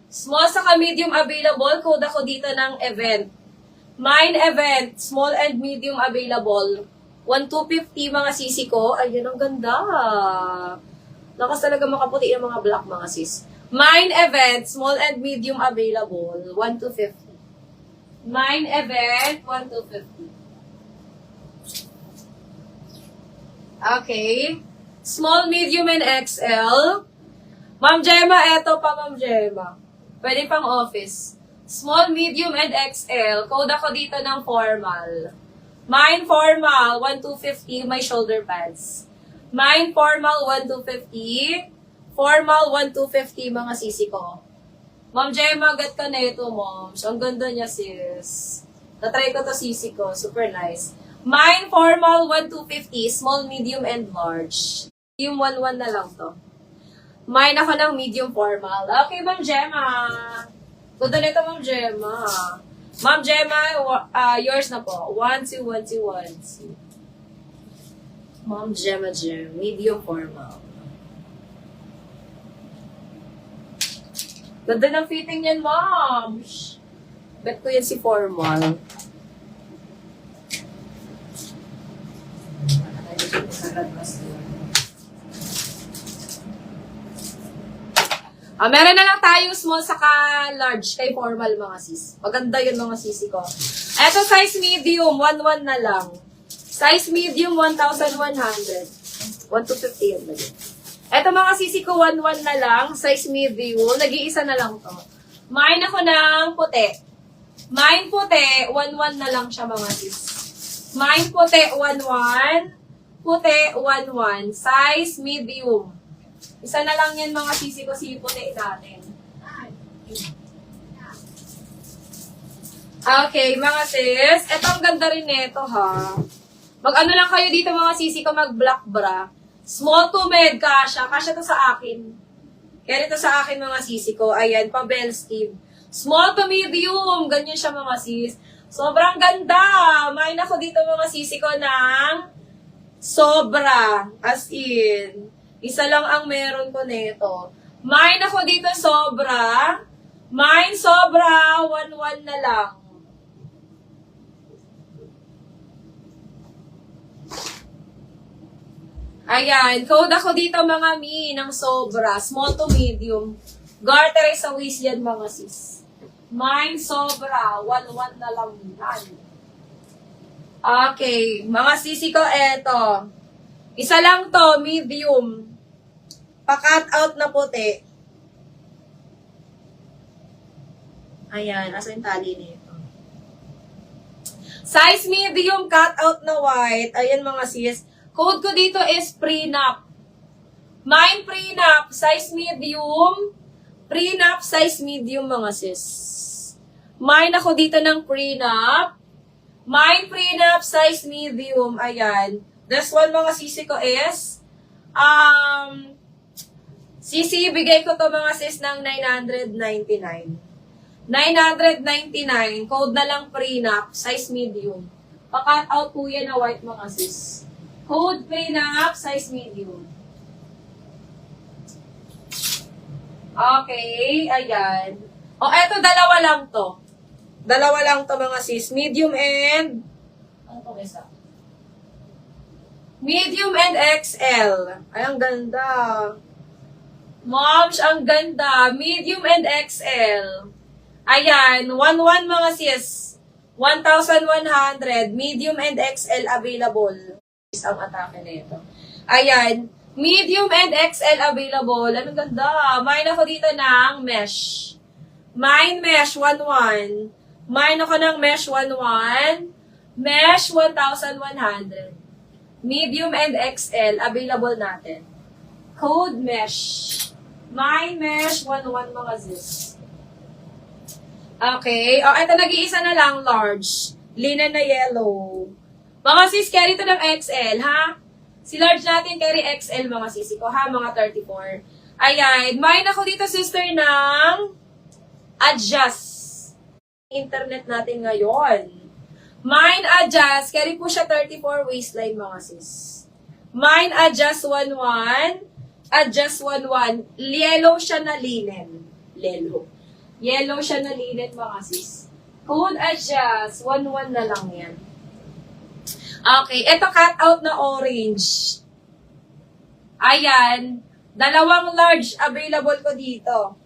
Small saka medium available. Code ako dito ng event. Mine event. Small and medium available. 1,250 mga sisi ko. Ayun, ang ganda. Lakas talaga makaputi ng mga black mga sis. Mine event. Small and medium available. 1,250. Mine event. 1,250. Okay. Small, medium, and XL. Ma'am Gemma, eto pa Ma'am Gemma. Pwede pang office. Small, medium, and XL. Code ako dito ng formal. Mine formal, 1,250, may shoulder pads. Mine formal, 1,250. Formal, 1,250, mga sisi ko. Ma'am Gemma, get ka na ito, moms. Ang ganda niya, sis. Natry ko to sisi ko. Super nice. Mine formal, 1,250. Small, medium, and large. Yung 1,1 na lang to. Mine ako ng medium formal. Okay, Ma'am Gemma. Ganda nito, Ma'am Gemma. Ma'am Gemma, yours na po. 1, 2, 1, 2, 1, 2. Ma'am Gemma, medium formal. Ganda ng fitting yan, Ma'am. Bet ko yan si formal. Meron na lang tayo small saka large kay formal mga sis. Maganda yun mga sisi ko. Eto size medium, 1,1 na lang. Size medium, 1,100. 1,250 yan ba yun? Eto mga sisi ko, 1,1 na lang. Size medium, nag-iisa na lang to. Mine ako ng puti. Mine puti, 1,1 na lang siya mga sis. Mine puti, 1,1. Puti, 1,1. Size medium. Isa na lang yan mga sisi ko, si puti natin. Okay, mga sis. Ito ang ganda rin nito, ha. Mag-ano lang kayo dito mga sisi ko, mag-black bra. Small to med, kasha. Kasha to sa akin. Kaya ito sa akin mga sisi ko. Ayan, pa-bell sleeve. Small to medium. Ganyan siya mga sis. Sobrang ganda. Mine ako dito mga sisi ko ng sobra. As in. Isa lang ang meron ko nito. Mine ako dito sobra. Mine sobra. 1,1 na lang. Ayan. Code ako dito mga mi ng sobra. Small to medium. Garter sa waist yan mga sis. Mine sobra. 1,1 na lang yan. Okay. Mga sisi ko, eto. Isa lang to, medium. Pa-cut out na puti. Ayan, asa yung tali nito. Size medium, cut out na white. Ayan mga sis. Code ko dito is prenup. Mine prenup, size medium. Prenup, size medium mga sis. Mine ako dito ng prenup. Mine prenup, size medium. Ayan. This one mga sisi ko is, sisi, bigay ko to mga sis ng 999. 999, code na lang prenup, size medium. Pa-cut out po yan na white mga sis. Code prenup, size medium. Okay, ayan. O, eto, dalawa lang to. Dalawa lang to mga sis. Medium and, ano to isa? Medium and XL. Ay, ang ganda. Moms, ang ganda. Medium and XL. Ayan, 1,1 mga sis. 1,100. Medium and XL available. Is ang atake nito. Ayan, medium and XL available. Anong ganda. Mine ako dito ng mesh. Mine mesh, 1,1. Mine ako ng mesh, 1,1. Mesh, 1,100. Medium and XL, available natin. Code mesh. Mine mesh, 1,1 mga sis. Okay. O, eto, nag-iisa na lang, large. Linen na yellow. Mga sis, carry ito ng XL, ha? Si large natin, carry XL, mga sisi ko, ha? Mga 34. Ayan. Mine ako dito, sister, ng adjust. Internet natin ngayon. Mine adjust, carry po siya 34 waistline mga sis. Mine adjust 1,1, adjust 1,1. Yellow siya na linen. Lelo. Yellow siya na lilit mga sis. Code adjust. 1-1 na lang yan. Okay, ito cut out na orange. Ayan. Dalawang large available ko dito.